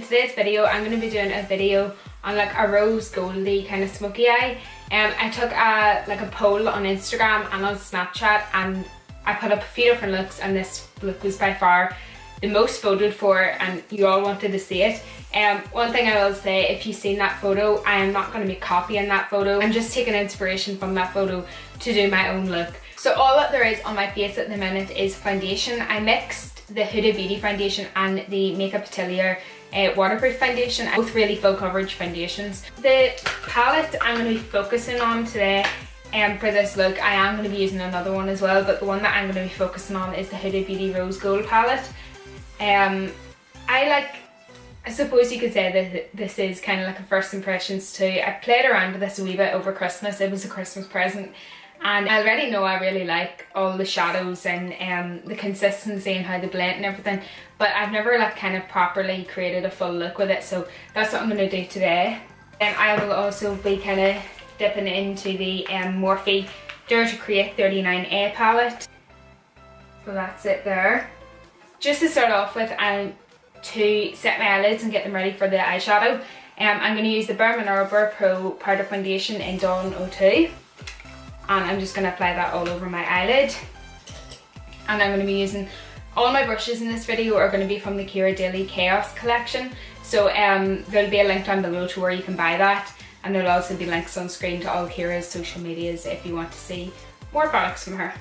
today's video I'm going to be doing a video on like a rose goldy kind of smoky eye. I took a poll on Instagram and on Snapchat, and I put up a few different looks, and this look was by far the most voted for, and you all wanted to see it. One thing I will say, if you've seen that photo, I am not going to be copying that photo. I'm just taking inspiration from that photo to do my own look. So all that there is on my face at the minute is foundation. I mixed the Huda Beauty foundation and the Makeup Atelier waterproof foundation, both really full coverage foundations. The palette I'm going to be focusing on today for this look, I am going to be using another one as well, but the one that I'm going to be focusing on is the Huda Beauty Rose Gold palette. I suppose you could say that this is kind of like a first impressions too. I played around with this a wee bit over Christmas. It was a Christmas present, and I already know I really like all the shadows and the consistency and how they blend and everything, but I've never like kind of properly created a full look with it, so that's what I'm going to do today. And I will also be kind of dipping into the MORPHE Dare to Create 39A palette. So that's it there. Just to start off with, to set my eyelids and get them ready for the eyeshadow, I'm going to use the Bare Mineral Pro Powder Foundation in Dawn 02, and I'm just going to apply that all over my eyelid. And I'm going to be using, all my brushes in this video are going to be from the Kira Daily Chaos collection, so there'll be a link down below to where you can buy that, and there'll also be links on screen to all Kira's social medias if you want to see more products from her.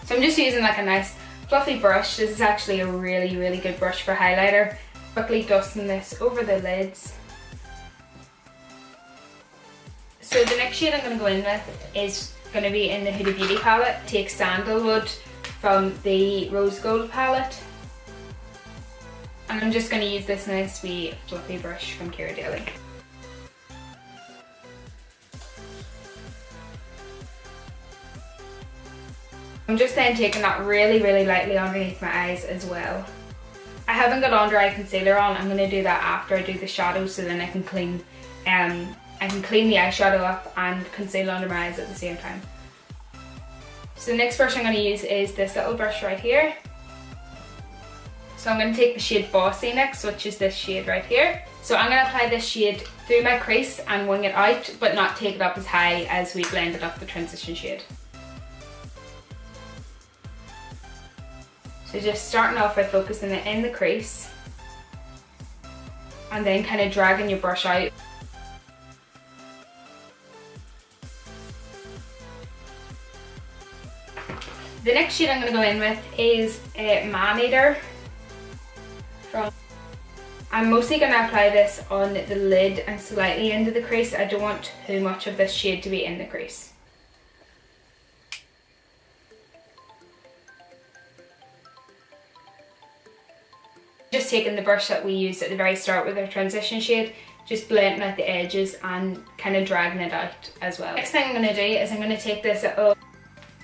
So I'm just using like a nice fluffy brush. This is actually a really good brush for highlighter. Quickly dusting this over the lids. So the next shade I'm going to go in with is going to be in the Huda Beauty palette. Take Sandalwood from the Rose Gold palette. And I'm just going to use this nice wee fluffy brush from Kira Daily. I'm just then taking that really lightly underneath my eyes as well. I haven't got under eye concealer on. I'm going to do that after I do the shadow, so then I can clean the eyeshadow up and conceal under my eyes at the same time. So the next brush I'm going to use is this little brush right here. So I'm going to take the shade Bossy next, which is this shade right here. So I'm going to apply this shade through my crease and wing it out, but not take it up as high as we blended up the transition shade. So just starting off by focusing it in the crease and then kind of dragging your brush out. The next shade I'm going to go in with is Man Eater. I'm mostly going to apply this on the lid and slightly into the crease. I don't want too much of this shade to be in the crease. Just taking the brush that we used at the very start with our transition shade, just blending out the edges and kind of dragging it out as well. Next thing I'm going to do is I'm going to take this little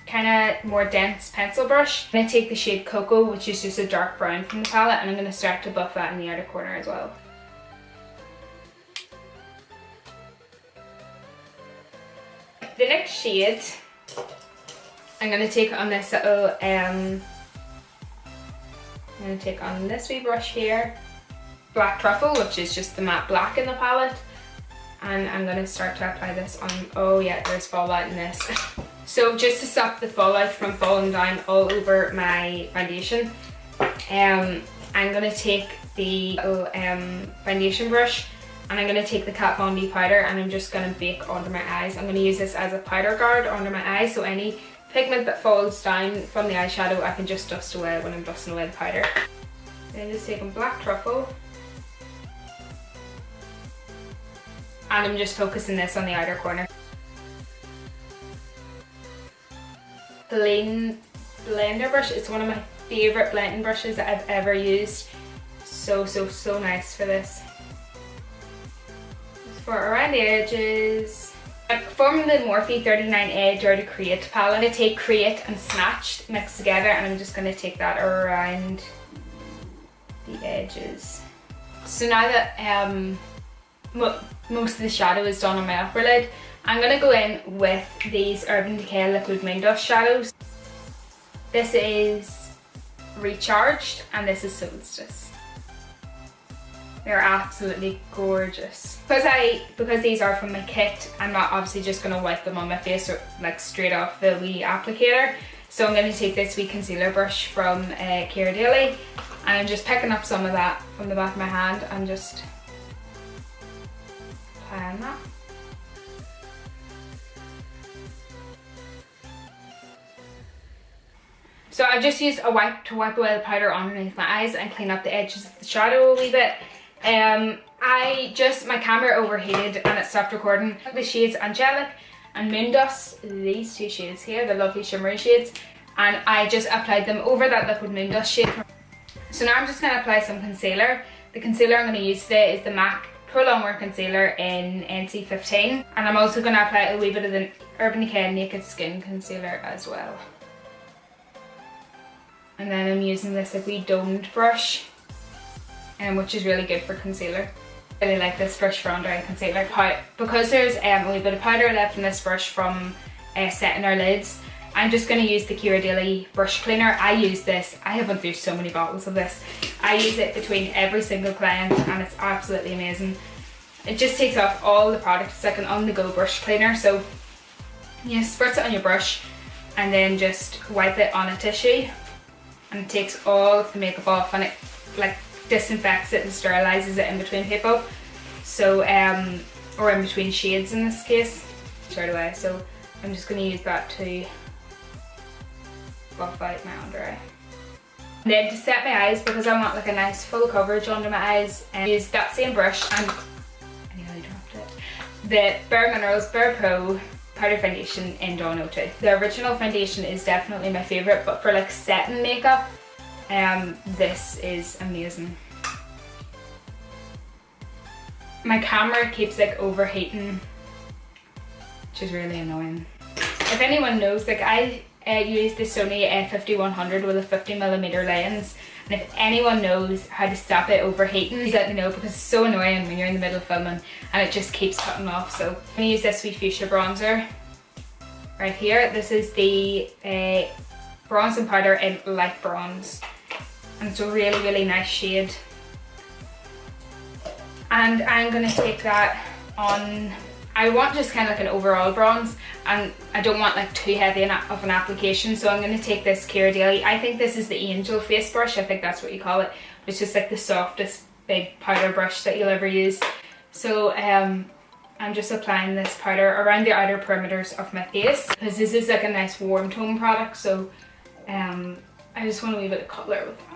kind of more dense pencil brush. I'm going to take the shade Cocoa, which is just a dark brown from the palette, and I'm going to start to buff that in the outer corner as well. The next shade I'm going to take on this little I'm going to take on this wee brush here, Black Truffle, which is just the matte black in the palette, and I'm going to start to apply this on, oh yeah, there's fallout in this. So just to stop the fallout from falling down all over my foundation, I'm going to take the little foundation brush, and I'm going to take the Kat Von D powder, and I'm just going to bake under my eyes. I'm going to use this as a powder guard under my eyes, so any pigment that falls down from the eyeshadow I can just dust away when I'm dusting away the powder. Then just taking Black Truffle, and I'm just focusing this on the outer corner. Clean blender brush, it's one of my favourite blending brushes that I've ever used. So nice for this. Just for around the edges. From the Morphe 39A Dare to Create palette, I'm going to take Create and Snatched mixed together, and I'm just going to take that around the edges. So now that most of the shadow is done on my upper lid, I'm going to go in with these Urban Decay Liquid Moon Dust shadows. This is Recharged and this is Solstice. They're absolutely gorgeous. Because these are from my kit, I'm not obviously just going to wipe them on my face or like straight off the wee applicator. So I'm going to take this wee concealer brush from KIMBERLY, and I'm just picking up some of that from the back of my hand and just applying that. So I've just used a wipe to wipe away the powder underneath my eyes and clean up the edges of the shadow a wee bit. My camera overheated and it stopped recording. The shades Angelic and Moondust, these two shades here, the lovely shimmery shades, and I just applied them over that liquid Moondust shade. So now I'm just going to apply some concealer. The concealer I'm going to use today is the MAC Pro Longwear Concealer in NC15, and I'm also going to apply a wee bit of the Urban Decay Naked Skin Concealer as well. And then I'm using this like wee domed brush, which is really good for concealer. I really like this brush for under eye concealer. Because there's a wee bit of powder left in this brush from setting our lids, I'm just going to use the KIMBERLY brush cleaner. I use this, I have went through so many bottles of this. I use it between every single client and it's absolutely amazing. It just takes off all the product. It's like an on-the-go brush cleaner. So you spritz it on your brush and then just wipe it on a tissue, and it takes all of the makeup off, and it like disinfects it and sterilizes it in between people. So or in between shades in this case, straight away. So I'm just going to use that to buff out my under eye. And then to set my eyes, because I want like a nice full coverage under my eyes, and use that same brush, and I nearly dropped it, the Bare Minerals Bare Pro powder foundation in Dawn 02. The original foundation is definitely my favourite, but for like setting makeup, this is amazing. My camera keeps like overheating, which is really annoying. If anyone knows, like I use the Sony a5100 with a 50mm lens, and if anyone knows how to stop it overheating, please let me know, because it's so annoying when you're in the middle of filming and it just keeps cutting off. So I'm going to use this wee fuchsia bronzer right here. This is the bronzing powder in light bronze, and it's a really, really nice shade. And I'm going to take that on. I want just kind of like an overall bronze, and I don't want like too heavy of an application, so I'm going to take this KIMBERLY. I think this is the Angel face brush, I think that's what you call it. It's just like the softest big powder brush that you'll ever use. So I'm just applying this powder around the outer perimeters of my face, because this is like a nice warm tone product, so I just want a wee bit of colour with that.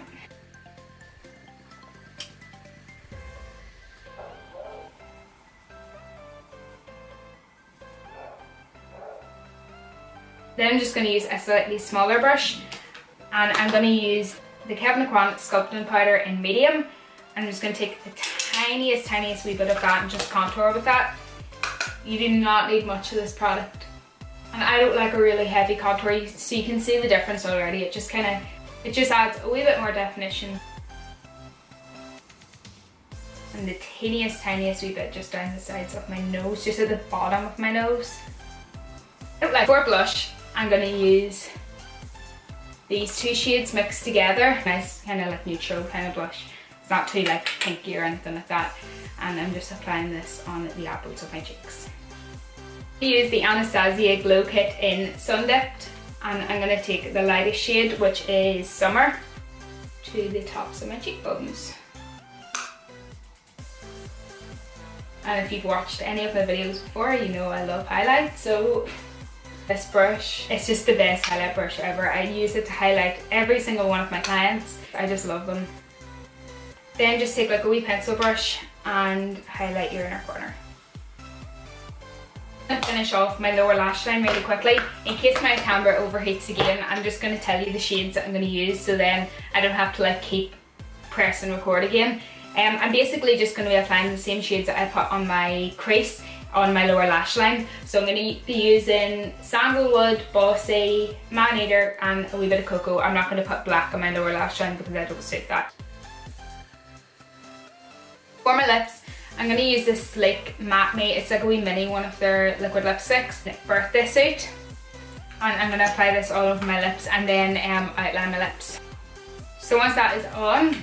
Then I'm just going to use a slightly smaller brush, and I'm going to use the Kevyn Aucoin sculpting powder in medium. I'm just going to take the tiniest wee bit of that and just contour with that. You do not need much of this product, and I don't like a really heavy contour, so you can see the difference already. It just adds a wee bit more definition. And the tiniest wee bit just down the sides of my nose, just at the bottom of my nose. For blush, I'm going to use these two shades mixed together. Nice kind of like neutral kind of blush. It's not too like pinky or anything like that. And I'm just applying this on the apples of my cheeks. I use the ANASTASIA Glow Kit in Sun Dipped, and I'm going to take the lightest shade, which is Summer, to the tops of my cheekbones. And if you've watched any of my videos before, you know I love highlight, so this brush, it's just the best highlight brush ever. I use it to highlight every single one of my clients. I just love them. Then just take like a wee pencil brush and highlight your inner corner. I'm going to finish off my lower lash line really quickly. In case my camera overheats again, I'm just going to tell you the shades that I'm going to use, so then I don't have to like keep press and record again. I'm basically just going to be applying the same shades that I put on my crease on my lower lash line. So I'm going to be using Sandalwood, Bossy, Man Eater and a wee bit of Cocoa. I'm not going to put black on my lower lash line because I don't suit that. For my lips, I'm going to use this Sleek Matte Me. It's like a wee mini one of their liquid lipsticks, birthday suit. And I'm going to apply this all over my lips and then outline my lips. So once that is on,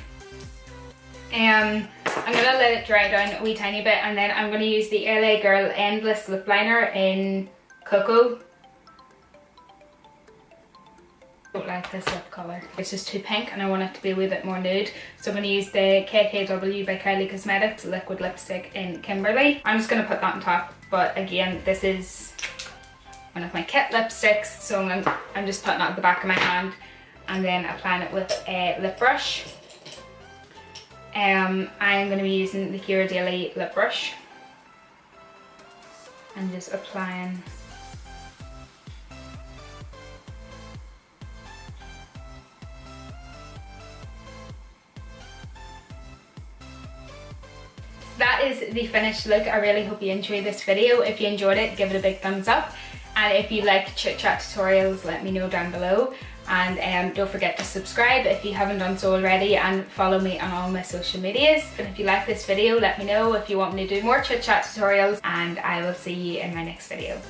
I'm going to let it dry down a wee tiny bit, and then I'm going to use the LA Girl Endless Lip Liner in Cocoa. I don't like this lip colour. It's just too pink and I want it to be a wee bit more nude. So I'm going to use the KKW by Kylie Cosmetics liquid lipstick in Kimberly. I'm just going to put that on top, but again, this is one of my kit lipsticks, so I'm just putting it at the back of my hand and then applying it with a lip brush. I am going to be using the Ghirardelli lip brush and just applying that is the finished look. I really hope you enjoyed this video. If you enjoyed it, give it a big thumbs up, and if you like chit chat tutorials, let me know down below, and don't forget to subscribe if you haven't done so already, and follow me on all my social medias. And if you like this video, let me know if you want me to do more chit chat tutorials, and I will see you in my next video.